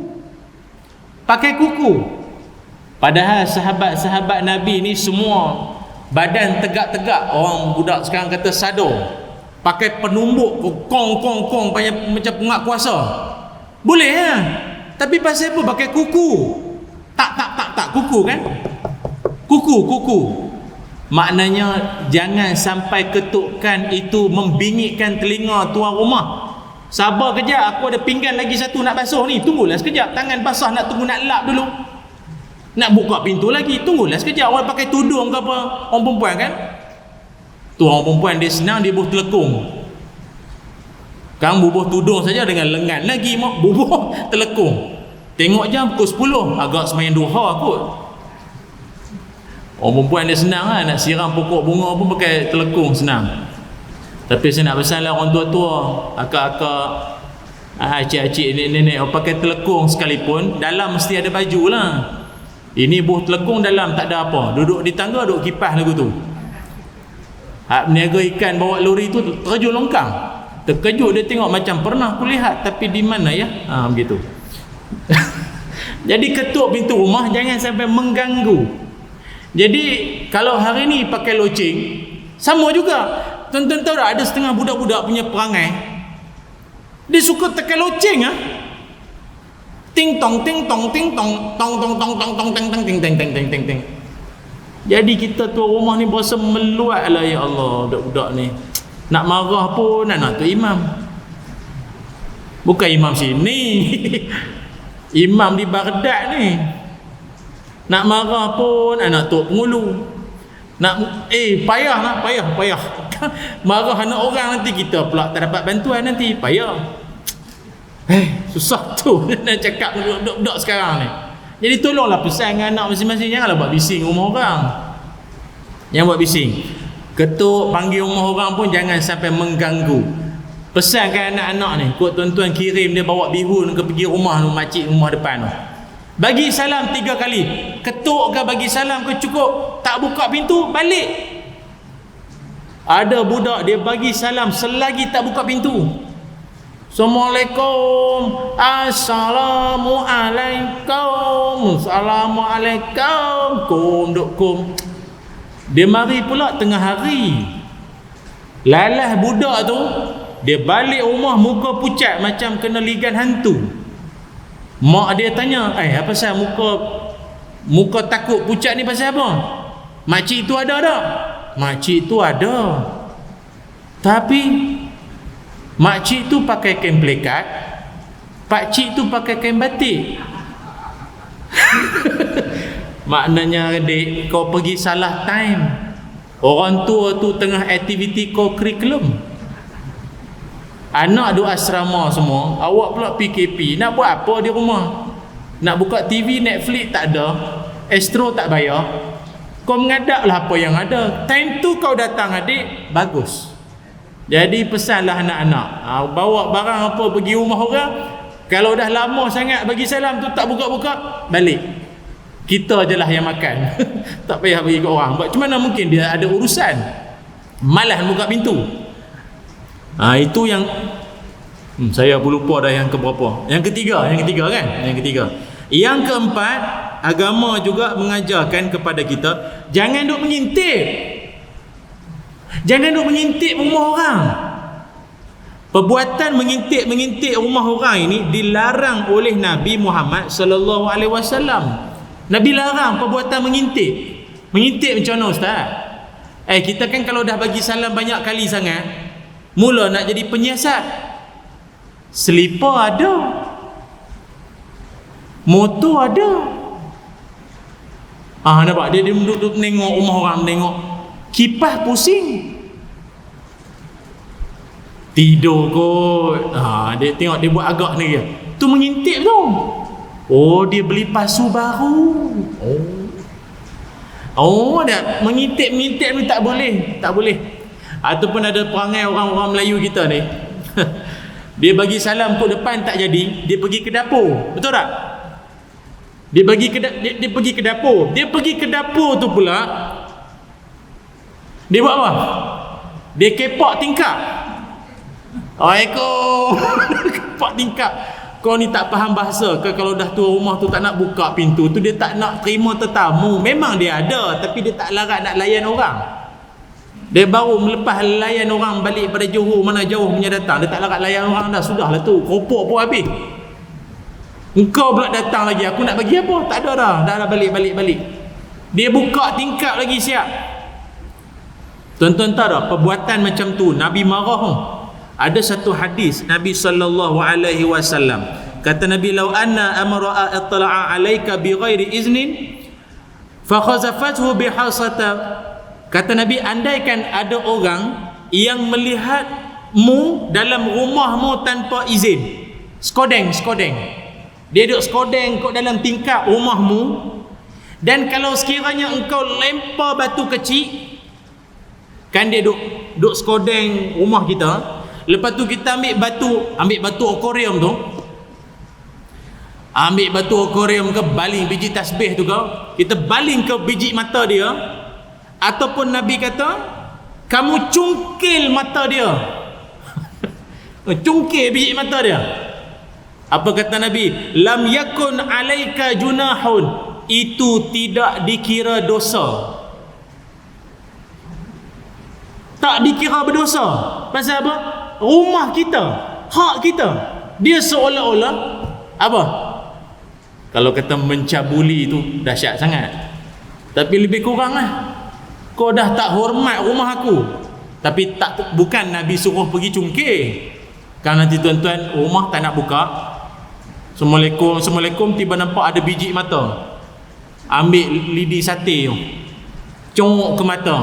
Pakai kuku. Padahal sahabat-sahabat Nabi ni semua badan tegak-tegak. Orang budak sekarang kata sado. Pakai penumbuk kong macam pengat kuasa. Boleh ya. Tapi pasal apa pakai kuku? Tak kuku kan? Kuku. Maknanya jangan sampai ketukan itu membingitkan telinga tuan rumah. Sabar kejap, aku ada pinggan lagi satu nak basuh ni. Tunggulah sekejap, tangan basah nak tunggu nak lap dulu. Nak buka pintu lagi, tunggulah sekejap. Orang pakai tudung ke apa, orang perempuan kan? Tu orang perempuan dia senang, dia bubuh telekung. Sekarang bubuh tudung saja dengan lengan lagi bubuh telekung. Tengok jam pukul 10, agak semayang duha kot. Orang perempuan dia senang lah, nak siram pokok bunga pun pakai telekung, senang. Tapi saya nak pesan lah orang tua-tua, akak-akak, acik-acik, nenek-nenek, orang pakai telekung sekalipun, dalam mesti ada baju lah. Ini buh telekung, dalam tak ada apa. Duduk di tangga, duduk kipas lagu tu. Hak peniaga ikan bawa lori tu terjun longkang. Terkejut dia tengok, macam pernah kulihat, tapi di mana ya? Begitu. Jadi ketuk pintu rumah jangan sampai mengganggu. Jadi kalau hari ni pakai loceng, sama juga. Tuan-tuan tahu tak, ada setengah budak-budak punya perangai, dia suka tekan loceng ting tong ting tong ting tong tong tong tong tong tong teng teng ting teng teng teng teng teng. Jadi kita tuan rumah ni berasa meluat lah, ya Allah, budak-budak ni nak marah pun nak tu imam. Bukan imam sini. Imam di Baghdad ni. Nak marah pun anak tok pengulu. Nak payah. Marah anak orang nanti kita pula tak dapat bantuan nanti, payah. Susah tu nak cakap budak-budak sekarang ni. Jadi tolonglah pesan dengan anak masing-masing, janganlah buat bising rumah orang. Jangan buat bising. Ketuk panggil rumah orang pun jangan sampai mengganggu. Pesankan anak-anak ni, kod tuan-tuan kirim dia bawa bihun ke pergi rumah tu, makcik rumah depan tu. Bagi salam 3 kali. Ketuk ke bagi salam ke cukup? Tak buka pintu, balik. Ada budak dia bagi salam selagi tak buka pintu. Assalamualaikum. Assalamualaikum. Assalamualaikum. Kum. Dia mari pula tengah hari. Lalah budak tu, dia balik rumah muka pucat macam kena ligan hantu. Mak dia tanya, apa pasal muka takut pucat ni pasal apa? Makcik tu ada tak? Makcik tu ada. Tapi makcik tu pakai kain pelikat, pakcik tu pakai kain batik. Maknanya adik, kau pergi salah time. Orang tua tu tengah aktiviti co-curriculum. Anak duk asrama semua, awak pula PKP. Nak buat apa di rumah? Nak buka TV, Netflix tak ada, Astro tak bayar. Kau mengadaplah apa yang ada. Time tu kau datang adik, bagus. Jadi pesanlah anak-anak, bawa barang apa pergi rumah orang. Kalau dah lama sangat bagi salam tu tak buka-buka, balik. Kita je lah yang makan. Tak payah bagi ke orang. Macam mana mungkin dia ada urusan, malas buka pintu. Itu yang saya pun lupa dah yang keberapa. Yang ketiga kan? Yang ketiga. Yang keempat, agama juga mengajarkan kepada kita jangan duk mengintip. Jangan duk mengintip rumah orang. Perbuatan mengintip rumah orang ini dilarang oleh Nabi Muhammad sallallahu alaihi wasallam. Nabi larang perbuatan mengintip. Mengintip macam mana ustaz? Kita kan kalau dah bagi salam banyak kali sangat, mula nak jadi penyiasat. Selipar ada, motor ada. Nampak dia duduk menengok rumah orang, menengok kipas pusing, tidur kot. Dia tengok dia buat agak ni dia. Tu mengintip tu. Dia beli pasu baru. Dia mengintip ni tak boleh. Ataupun ada perangai orang-orang Melayu kita ni. Dia bagi salam kod depan tak jadi, dia pergi ke dapur. Betul tak? Dia pergi ke dapur. Dia pergi ke dapur tu pula, Dia buat apa? Dia kepak tingkap. Waalaikumsalam. Kepak tingkap. Kau ni tak faham bahasa ke? Kalau dah tua rumah tu tak nak buka pintu tu, dia tak nak terima tetamu. Memang dia ada, tapi dia tak larat nak layan orang. Dia baru melepas layan orang balik pada Johor, mana jauh punya datang, dia tak larat layan orang dah. Sudahlah tu, keropok pun habis. Engkau pula datang lagi, aku nak bagi apa? Tak ada dah. Dah balik. Dia buka tingkap lagi siap. Tuan-tuan tahu tak, perbuatan macam tu Nabi marah. Ada satu hadis Nabi sallallahu alaihi wasallam, kata Nabi, "Lau anna amra'a ittala'a 'alaika bighairi iznin fa khazafathu bihasata." Kata Nabi, andaikan ada orang yang melihatmu dalam rumahmu tanpa izin, skodeng, dia duduk skodeng kat dalam tingkap rumahmu, dan kalau sekiranya engkau lempar batu kecil, kan dia duduk skodeng rumah kita, lepas tu kita ambil batu akuarium tu, ambil batu akuarium ke, baling biji tasbih tu ke, kita baling ke biji mata dia, ataupun Nabi kata kamu cungkil mata dia. Cungkil biji mata dia. Apa kata Nabi? Lam yakun alaika junahun, itu tidak dikira dosa. Tak dikira berdosa. Pasal apa? Rumah kita, hak kita. Dia seolah-olah apa? Kalau kata mencabuli tu dahsyat sangat, tapi lebih kurang lah. Kau dah tak hormat rumah aku, tapi tak, bukan Nabi suruh pergi cungkir. Kan nanti tuan-tuan rumah tak nak buka, Assalamualaikum, tiba nampak ada biji mata, ambil lidi sate tu, congok ke mata.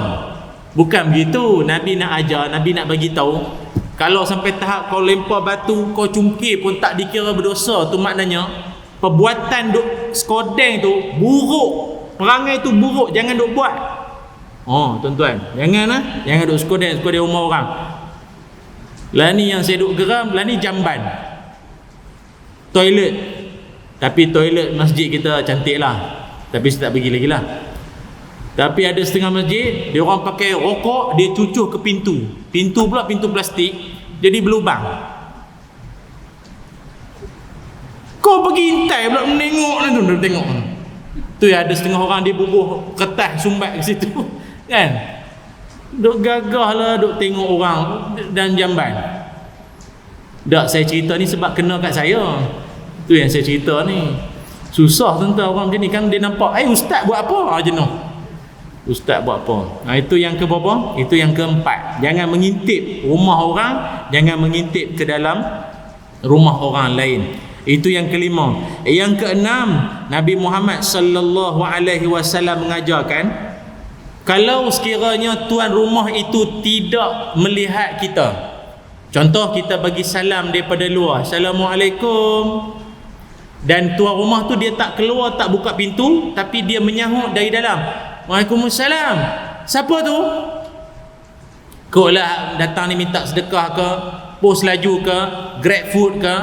Bukan begitu. Nabi nak ajar, Nabi nak bagi tahu, kalau sampai tahap kau lempar batu, kau cungkir pun tak dikira berdosa. Tu maknanya perbuatan duk skodeng tu buruk, perangai tu buruk, jangan duk buat. Tuan-tuan, jangan duk skodeng rumah orang. Lah ni yang saya duk geram, lah ni jamban toilet. Tapi toilet masjid kita cantik lah, tapi saya tak pergi lagi lah. Tapi ada setengah masjid, dia orang pakai rokok, dia cucuh ke pintu pula pintu plastik, jadi berlubang. Kau pergi intai pula menengok tu, tengok tu ya, ada setengah orang dia bubuh kertas sumbat ke situ kan, duk gagah lah, duk tengok orang dan jamban. Tak, saya cerita ni sebab kena kat saya. Tu yang saya cerita ni. Susah tuan-tuan orang macam ni kan, dia nampak ustaz buat apa jenuh. Ustaz buat apa? Itu yang keberapa? Itu yang keempat. Jangan mengintip rumah orang, jangan mengintip ke dalam rumah orang lain. Itu yang kelima. Yang keenam, Nabi Muhammad sallallahu alaihi wasallam mengajarkan, kalau sekiranya tuan rumah itu tidak melihat kita, contoh kita bagi salam daripada luar, Assalamualaikum, dan tuan rumah tu dia tak keluar, tak buka pintu, tapi dia menyahut dari dalam, Waalaikumsalam. Siapa tu? Kau lah datang ni minta sedekah ke, pos laju ke, grab food ke,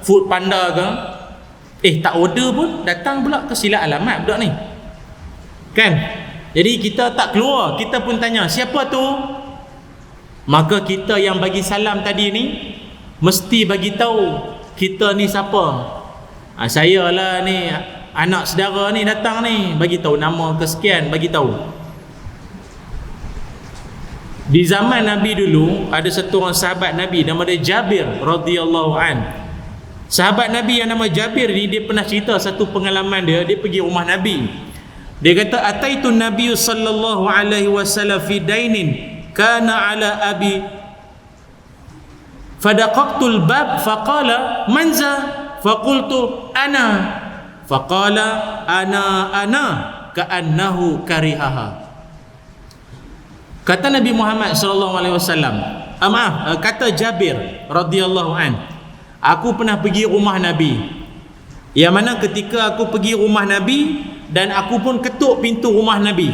food panda ke, tak order pun datang pula ke silap alamat budak ni kan. Jadi kita tak keluar, kita pun tanya siapa tu, maka kita yang bagi salam tadi ni mesti bagi tahu kita ni siapa. Saya lah ni, anak saudara ni datang ni, bagi tahu nama kesekian, bagi tahu. Di zaman Nabi dulu ada satu orang sahabat Nabi nama dia Jabir radhiyallahu an. Sahabat Nabi yang nama Jabir ni, dia pernah cerita satu pengalaman dia pergi rumah Nabi. Dia kata, ataitu Nabi sallallahu alaihi wasallam fi dainin kana ala abi fadaqaqtul bab faqala man za faqultu ana faqala ana ka'annahu karihaha. Kata Nabi Muhammad sallallahu alaihi wasallam, kata Jabir radhiyallahu an, aku pernah pergi rumah Nabi, yang mana ketika aku pergi rumah Nabi dan aku pun ketuk pintu rumah Nabi.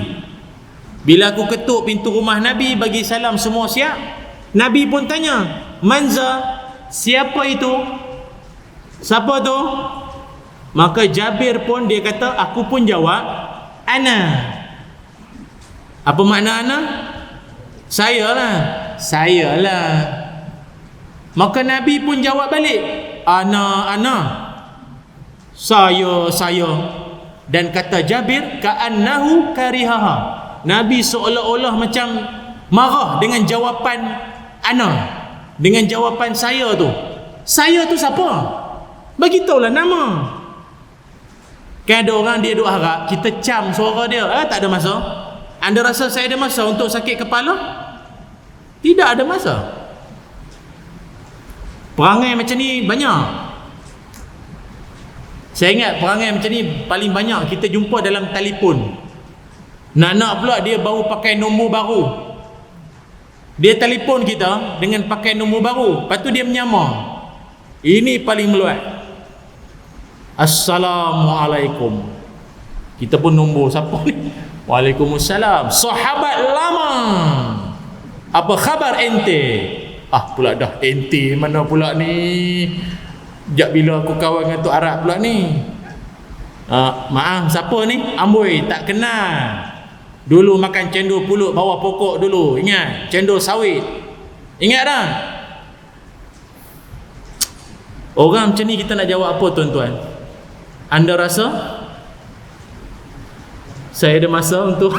Bila aku ketuk pintu rumah Nabi, bagi salam semua siap, Nabi pun tanya, manza, siapa itu? Siapa tu? Maka Jabir pun dia kata, aku pun jawab, ana. Apa makna ana? Saya lah. Maka Nabi pun jawab balik, ana. Saya. Dan kata Jabir, ka'annahu karihaha. Nabi seolah-olah macam marah dengan jawapan ana, dengan jawapan saya tu. Saya tu siapa? Bagitahulah nama. Kan ada orang dia duk harap kita cam suara dia. Tak ada masa. Anda rasa saya ada masa untuk sakit kepala? Tidak ada masa. Perangai macam ni banyak. Saya ingat perangai macam ni paling banyak kita jumpa dalam telefon. Nak pula dia baru pakai nombor baru. Dia telefon kita dengan pakai nombor baru. Lepas tu dia menyamar. Ini paling meluat. Assalamualaikum. Kita pun nombor siapa ni? Waalaikumsalam. Sahabat lama. Apa khabar ente? Pula dah ente mana pula ni? Sejak bila aku kawan dengan Tok Arab pula ni? Maaf, siapa ni? Amboi, tak kenal. Dulu makan cendol pulut bawah pokok dulu. Ingat? Cendol sawit. Ingat tak? Orang macam ni kita nak jawab apa, tuan-tuan? Anda rasa saya ada masa untuk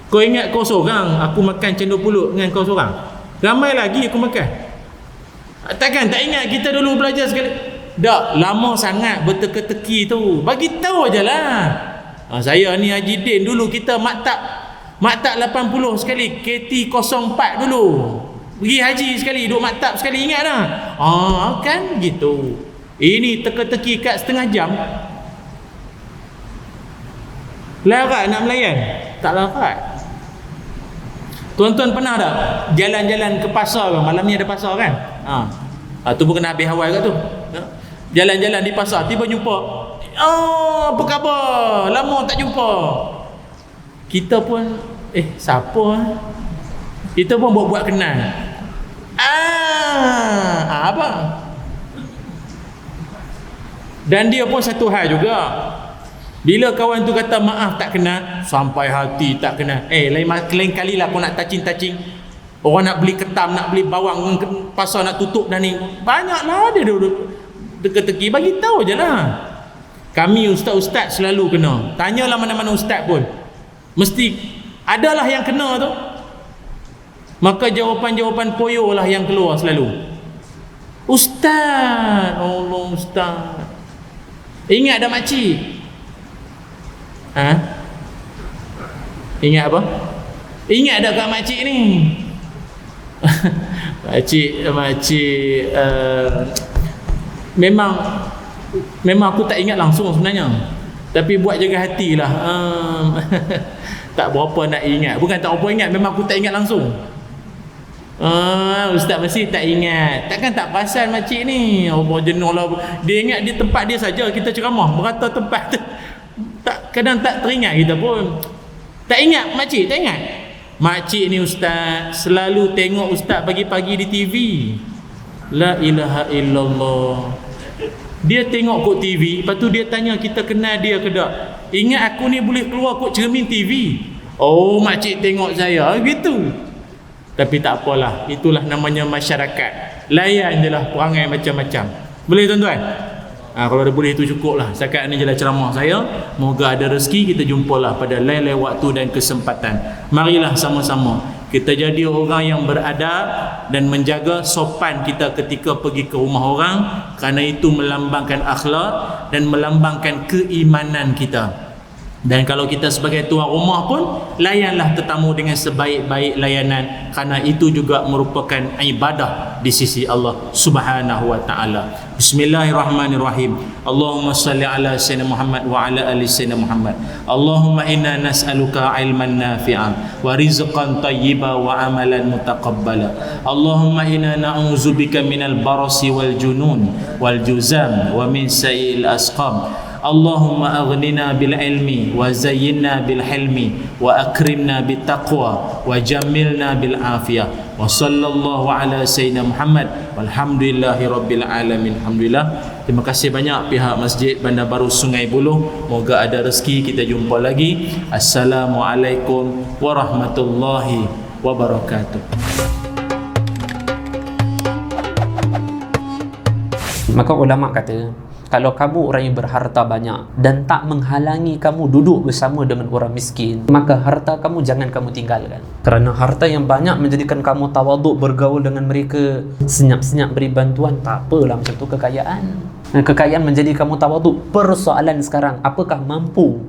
kau ingat kau seorang aku makan cendol pulut dengan kau seorang? Ramai lagi aku makan. Takkan tak ingat kita dulu belajar sekali? Tak, lama sangat berteka-teki tu. Bagi tahu ajalah. Saya ni Haji Din dulu kita maktab 80 sekali, KT 04 dulu. Pergi haji sekali, duduk maktab sekali, ingat tak? Kan gitu. Ini teka-teki kat setengah jam. Larat nak melayan? Tak larat. Tuan-tuan pernah tak jalan-jalan ke pasar kan? Malam ni ada pasar kan? Tu pun kena habis awal kat tu. Jalan-jalan di pasar, tiba jumpa. Apa khabar? Lama tak jumpa. Kita pun siapa? Kita pun buat-buat kenal. Apa? Dan dia pun satu hal juga. Bila kawan tu kata maaf tak kenal, sampai hati tak kenal. Lain kali lah kau nak touching. Orang nak beli ketam, nak beli bawang, pasar nak tutup dah ni. Banyaklah dia duduk teka-teki. Bagi tahu je lah. Kami ustaz-ustaz selalu kena. Tanyalah mana-mana ustaz pun, mesti adalah yang kena tu. Maka jawapan-jawapan poyo lah yang keluar selalu. Ustaz, Allah ustaz. Ingat dah makcik? Ingat apa? Ingat dah kat makcik ni? Makcik memang aku tak ingat langsung sebenarnya. Tapi buat jaga hatilah. Tak berapa nak ingat. Bukan tak berapa ingat, memang aku tak ingat langsung. Ustaz mesti tak ingat. Takkan tak perasan makcik ni. Allah jenuh lah. Dia ingat di tempat dia saja kita ceramah, merata tempat tu. Kadang tak teringat kita pun. Tak ingat makcik, tak ingat. Makcik ni ustaz selalu tengok ustaz pagi-pagi di TV. La ilaha illallah. Dia tengok kot TV, lepas tu dia tanya kita kenal dia ke tak. Ingat aku ni boleh keluar kot cermin TV. Oh, makcik tengok saya gitu. Tapi tak apalah, itulah namanya masyarakat. Layan je lah perangai macam-macam. Boleh tuan-tuan? Kalau ada boleh itu cukup lah. Setakat ni je lah ceramah saya. Moga ada rezeki kita jumpalah pada lain-lain waktu dan kesempatan. Marilah sama-sama kita jadi orang yang beradab dan menjaga sopan kita ketika pergi ke rumah orang, kerana itu melambangkan akhlak dan melambangkan keimanan kita. Dan kalau kita sebagai tuan rumah pun, layanlah tetamu dengan sebaik-baik layanan, kerana itu juga merupakan ibadah di sisi Allah Subhanahu wa taala. Bismillahirrahmanirrahim. Allahumma salli ala sayyidina Muhammad wa ala ali sayyidina Muhammad. Allahumma inna nas'aluka ilman nafi'an wa rizqan tayyiban wa amalan mutaqabbala. Allahumma inna na'udzubika minal barasi wal junun wal juzam wa min sayyi'il asqam. Allahumma aghnina bil ilmi wa zayyinna bil hilmi wa akrimna bit taqwa wa jammilna bil afiyah. Wa sallallahu ala sayyidina Muhammad walhamdulillahi rabbil alamin. Alhamdulillah. Terima kasih banyak pihak Masjid Bandar Baru Sungai Buloh. Moga ada rezeki kita jumpa lagi. Assalamualaikum warahmatullahi wabarakatuh. Maka ulama kata, kalau kamu orang yang berharta banyak dan tak menghalangi kamu duduk bersama dengan orang miskin, maka harta kamu jangan kamu tinggalkan. Kerana harta yang banyak menjadikan kamu tawaduk bergaul dengan mereka, senyap-senyap beri bantuan, tak apalah macam tu kekayaan. Kekayaan menjadi kamu tawaduk. Persoalan sekarang, apakah mampu